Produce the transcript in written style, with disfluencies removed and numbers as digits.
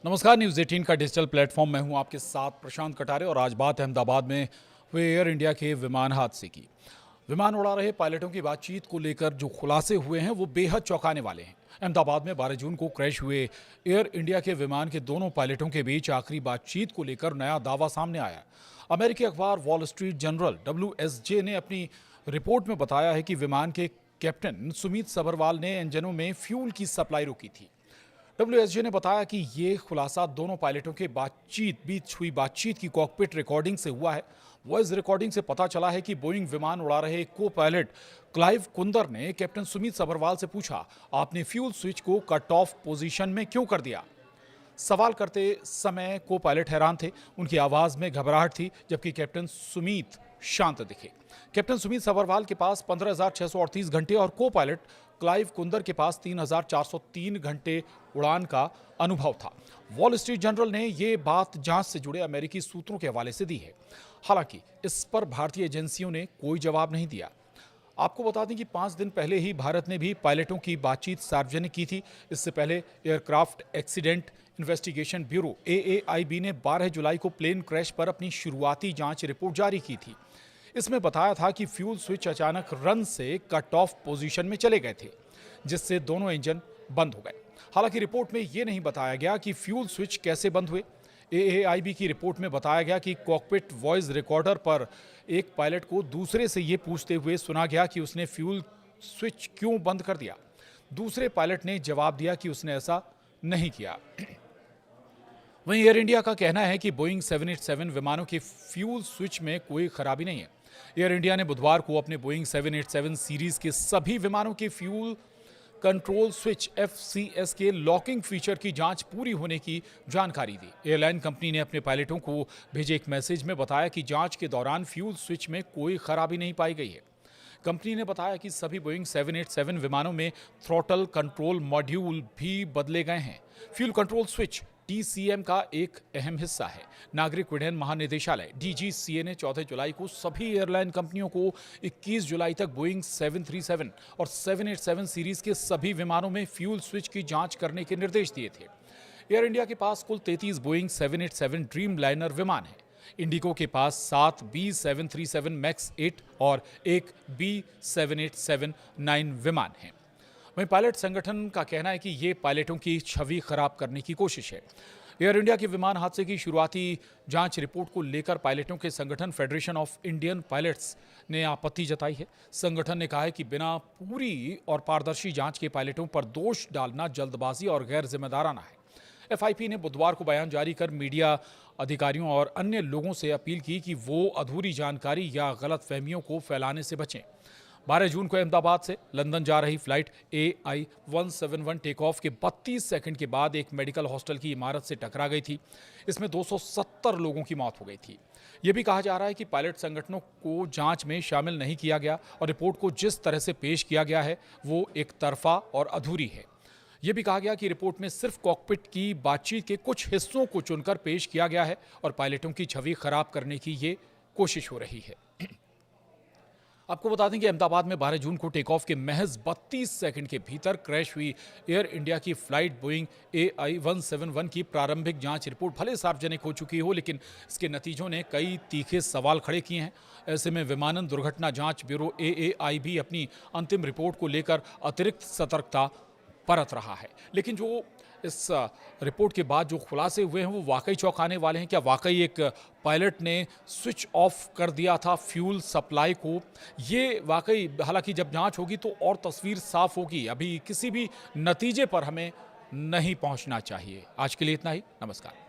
नमस्कार। न्यूज़ 18 का digital platform मैं हूं आपके साथ प्रशांत कटारे और आज बात अहमदाबाद में हुए एयर इंडिया के विमान हादसे की। विमान उड़ा रहे पायलटों की बातचीत को लेकर जो खुलासे हुए हैं वो बेहद चौंकाने वाले हैं। अहमदाबाद में 12 जून को क्रैश हुए एयर इंडिया के विमान के दोनों पायलटों के बीच आखिरी बातचीत को लेकर नया दावा सामने आया। अमेरिकी अखबार वॉल स्ट्रीट जर्नल WSJ ने अपनी रिपोर्ट में बताया है कि विमान के कैप्टन सुमित सभरवाल ने इंजनों में फ्यूल की सप्लाई रोकी थी। WSJ ने बताया कि ये खुलासा दोनों पायलटों के बीच हुई बातचीत की कॉकपिट रिकॉर्डिंग से हुआ है। वॉइस रिकॉर्डिंग से पता चला है कि बोइंग विमान उड़ा रहे को पायलट क्लाइव कुंदर ने कैप्टन सुमित सभरवाल से पूछा, आपने फ्यूल स्विच को कट ऑफ पोजीशन में क्यों कर दिया? सवाल करते समय को पायलट हैरान थे। उनकी आवाज में घबराहट थी, जबकि कैप्टन सुमित शांत दिखे। कैप्टन सुमित सभरवाल के पास 15,638 घंटे और को पायलट क्लाइव कुंदर के पास 3,403 घंटे उड़ान का अनुभव था। वॉल स्ट्रीट जर्नल ने यह बात जांच से जुड़े अमेरिकी सूत्रों के हवाले से दी है। हालांकि इस पर भारतीय एजेंसियों ने कोई जवाब नहीं दिया। आपको बता दें कि 5 दिन पहले ही भारत ने भी पायलटों की बातचीत सार्वजनिक की थी। इससे पहले aircraft accident investigation bureau AAIB ने 12 जुलाई को प्लेन क्रैश पर अपनी शुरुआती जांच रिपोर्ट जारी की थी। इसमें बताया था कि फ्यूल स्विच अचानक रन से कट ऑफ पोजीशन में चले गए थे, जिससे दोनों इंजन बंद हो गए। हालांकि रिपोर्ट में यह नहीं बताया गया कि फ्यूल स्विच कैसे बंद हुए। AAIB की रिपोर्ट में बताया गया कि कॉकपिट वॉइस रिकॉर्डर पर एक पायलट को दूसरे से यह पूछते हुए सुना गया कि उसने फ्यूल स्विच क्यों बंद कर दिया। दूसरे पायलट ने जवाब दिया कि उसने ऐसा नहीं किया। वहीं एयर इंडिया का कहना है कि बोइंग 787 विमानों के फ्यूल स्विच में कोई खराबी नहीं है। एयर इंडिया ने बुधवार को अपने बोइंग 787 सीरीज के सभी विमानों के फ्यूल कंट्रोल स्विच FCS के लॉकिंग फीचर की जांच पूरी होने की जानकारी दी। एयरलाइन कंपनी ने अपने पायलटों को भेजे एक मैसेज में बताया कि जांच के दौरान फ्यूल स्विच में कोई खराबी नहीं पाई गई है। कंपनी ने बताया कि सभी बोइंग 787 विमानों में थ्रॉटल कंट्रोल मॉड्यूल भी बदले गए हैं। फ्यूल कंट्रोल स्विच TCM का एक अहम हिस्सा है। नागरिक उड्डयन महानिदेशालय DGCA ने 14 जुलाई को सभी एयरलाइन कंपनियों को 21 जुलाई तक बोइंग 737 और 787 सीरीज के सभी विमानों में फ्यूल स्विच की जांच करने के निर्देश दिए थे। एयर इंडिया के पास कुल 33 बोइंग 787 ड्रीम लाइनर विमान हैं। इंडिगो के पास 7 B737 मैक्स 8 और एक B7879 विमान हैं। वहीं पायलट संगठन का कहना है कि ये पायलटों की छवि खराब करने की कोशिश है। एयर इंडिया के विमान हादसे की शुरुआती जांच रिपोर्ट को लेकर पायलटों के संगठन फेडरेशन ऑफ इंडियन पायलट्स ने आपत्ति जताई है। संगठन ने कहा है कि बिना पूरी और पारदर्शी जांच के पायलटों पर दोष डालना जल्दबाजी और गैर जिम्मेदाराना है। FIP ने बुधवार को बयान जारी कर मीडिया अधिकारियों और अन्य लोगों से अपील की कि वो अधूरी जानकारी या गलतफहमियों को फैलाने से बचें। 12 जून को अहमदाबाद से लंदन जा रही फ्लाइट AI-171 टेक ऑफ के 32 सेकंड के बाद एक मेडिकल हॉस्टल की इमारत से टकरा गई थी। इसमें 270 लोगों की मौत हो गई थी। यह भी कहा जा रहा है कि पायलट संगठनों को जांच में शामिल नहीं किया गया और रिपोर्ट को जिस तरह से पेश किया गया है वो एक तरफा और अधूरी है। यह भी कहा गया कि रिपोर्ट में सिर्फ कॉकपिट की बातचीत के कुछ हिस्सों को चुनकर पेश किया गया है और पायलटों की छवि खराब करने की ये कोशिश हो रही है। आपको बता दें कि अहमदाबाद में 12 जून को टेक ऑफ के महज 32 सेकंड के भीतर क्रैश हुई एयर इंडिया की फ्लाइट बोइंग AI-171 की प्रारंभिक जांच रिपोर्ट भले सार्वजनिक हो चुकी हो, लेकिन इसके नतीजों ने कई तीखे सवाल खड़े किए हैं। ऐसे में विमानन दुर्घटना जांच ब्यूरो AAIB अपनी अंतिम रिपोर्ट को लेकर अतिरिक्त सतर्कता बरत रहा है। लेकिन जो इस रिपोर्ट के बाद जो खुलासे हुए हैं वो वाकई चौंकाने वाले हैं। क्या वाकई एक पायलट ने स्विच ऑफ कर दिया था फ्यूल सप्लाई को? ये वाकई, हालांकि जब जांच होगी तो और तस्वीर साफ होगी। अभी किसी भी नतीजे पर हमें नहीं पहुंचना चाहिए। आज के लिए इतना ही। नमस्कार।